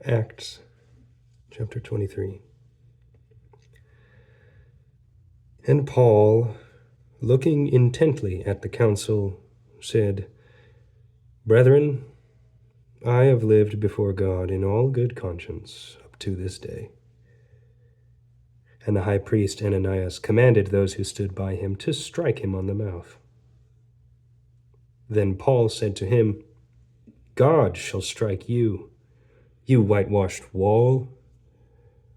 Acts chapter 23. And Paul, looking intently at the council, said, Brethren, I have lived before God in all good conscience up to this day. And the high priest Ananias commanded those who stood by him to strike him on the mouth. Then Paul said to him, God shall strike you, you whitewashed wall.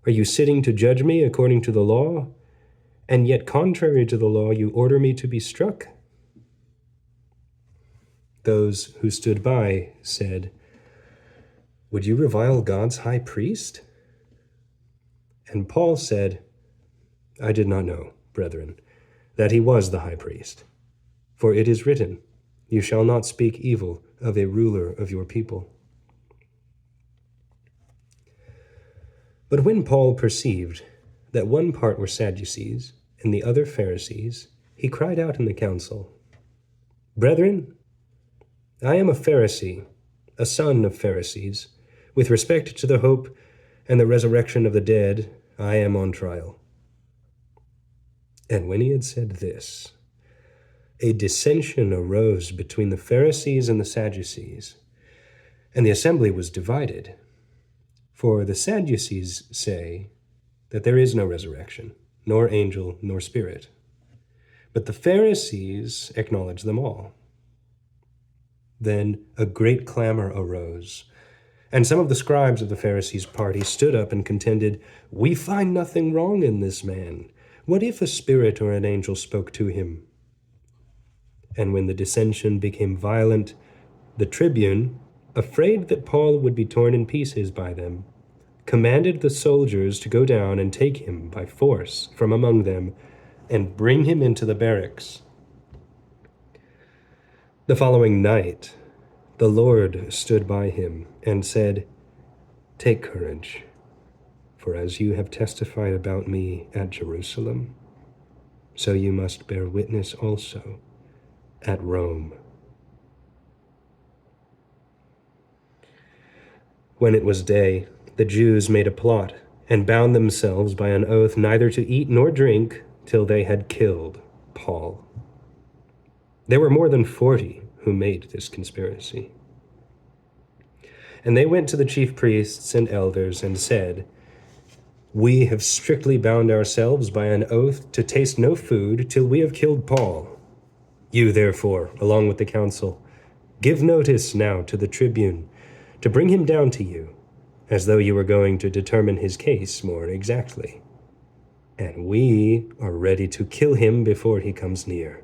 Are you sitting to judge me according to the law? And yet contrary to the law you order me to be struck? Those who stood by said, Would you revile God's high priest? And Paul said, I did not know, brethren, that he was the high priest. For it is written, You shall not speak evil of a ruler of your people. But when Paul perceived that one part were Sadducees and the other Pharisees, he cried out in the council, Brethren, I am a Pharisee, a son of Pharisees. With respect to the hope and the resurrection of the dead, I am on trial. And when he had said this, a dissension arose between the Pharisees and the Sadducees, and the assembly was divided. For the Sadducees say that there is no resurrection, nor angel, nor spirit. But the Pharisees acknowledge them all. Then a great clamor arose, and some of the scribes of the Pharisees' party stood up and contended, We find nothing wrong in this man. What if a spirit or an angel spoke to him? And when the dissension became violent, the tribune, afraid that Paul would be torn in pieces by them, commanded the soldiers to go down and take him by force from among them and bring him into the barracks. The following night, the Lord stood by him and said, Take courage, for as you have testified about me at Jerusalem, so you must bear witness also at Rome. When it was day, the Jews made a plot and bound themselves by an oath neither to eat nor drink till they had killed Paul. There were more than 40 who made this conspiracy. And they went to the chief priests and elders and said, We have strictly bound ourselves by an oath to taste no food till we have killed Paul. You, therefore, along with the council, give notice now to the tribune to bring him down to you, as though you were going to determine his case more exactly. And we are ready to kill him before he comes near.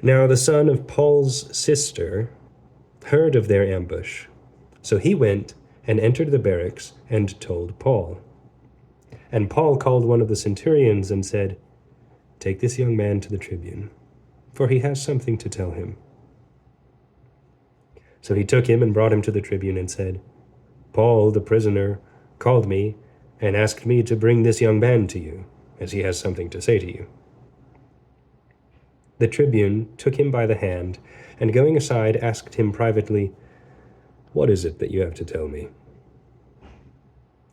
Now the son of Paul's sister heard of their ambush, so he went and entered the barracks and told Paul. And Paul called one of the centurions and said, Take this young man to the tribune, for he has something to tell him. So he took him and brought him to the tribune and said, Paul, the prisoner, called me and asked me to bring this young man to you, as he has something to say to you. The tribune took him by the hand, and going aside asked him privately, What is it that you have to tell me?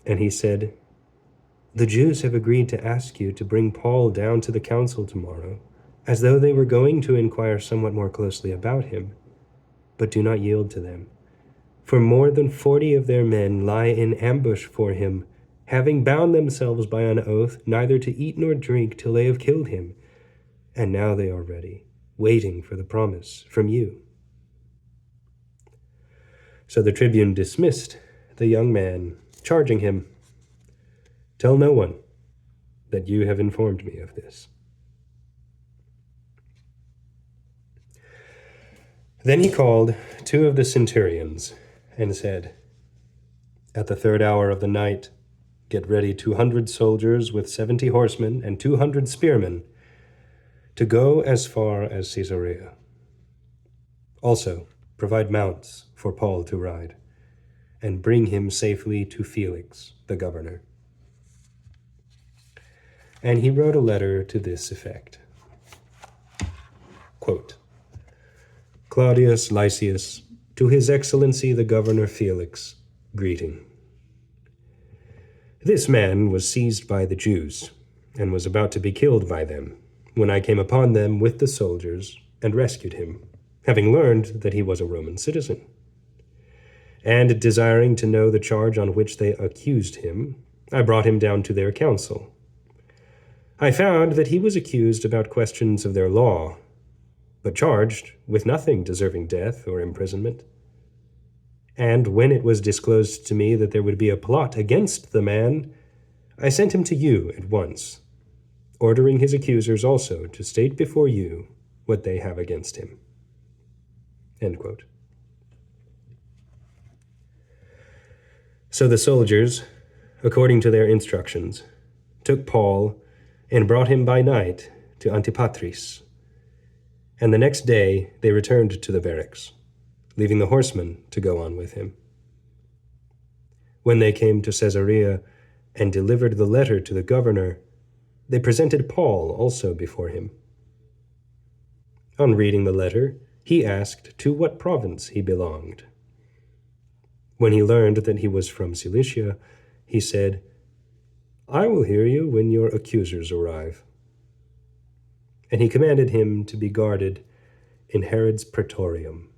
And he said, The Jews have agreed to ask you to bring Paul down to the council tomorrow, as though they were going to inquire somewhat more closely about him. But do not yield to them. For more than 40 of their men lie in ambush for him, having bound themselves by an oath neither to eat nor drink till they have killed him. And now they are ready, waiting for the promise from you. So the tribune dismissed the young man, charging him, Tell no one that you have informed me of this. Then he called 2 of the centurions and said, At the 3rd hour of the night, get ready 200 soldiers with 70 horsemen and 200 spearmen to go as far as Caesarea. Also, provide mounts for Paul to ride, and bring him safely to Felix, the governor. And he wrote a letter to this effect. Quote, Claudius Lysias, To His Excellency the Governor Felix, greeting. This man was seized by the Jews, and was about to be killed by them, when I came upon them with the soldiers and rescued him, having learned that he was a Roman citizen. And desiring to know the charge on which they accused him, I brought him down to their council. I found that he was accused about questions of their law, but charged with nothing deserving death or imprisonment. And when it was disclosed to me that there would be a plot against the man, I sent him to you at once, ordering his accusers also to state before you what they have against him." End quote. So the soldiers, according to their instructions, took Paul and brought him by night to Antipatris. And the next day they returned to the barracks, leaving the horsemen to go on with him. When they came to Caesarea and delivered the letter to the governor, they presented Paul also before him. On reading the letter, he asked to what province he belonged. When he learned that he was from Cilicia, he said, "I will hear you when your accusers arrive." And he commanded him to be guarded in Herod's praetorium.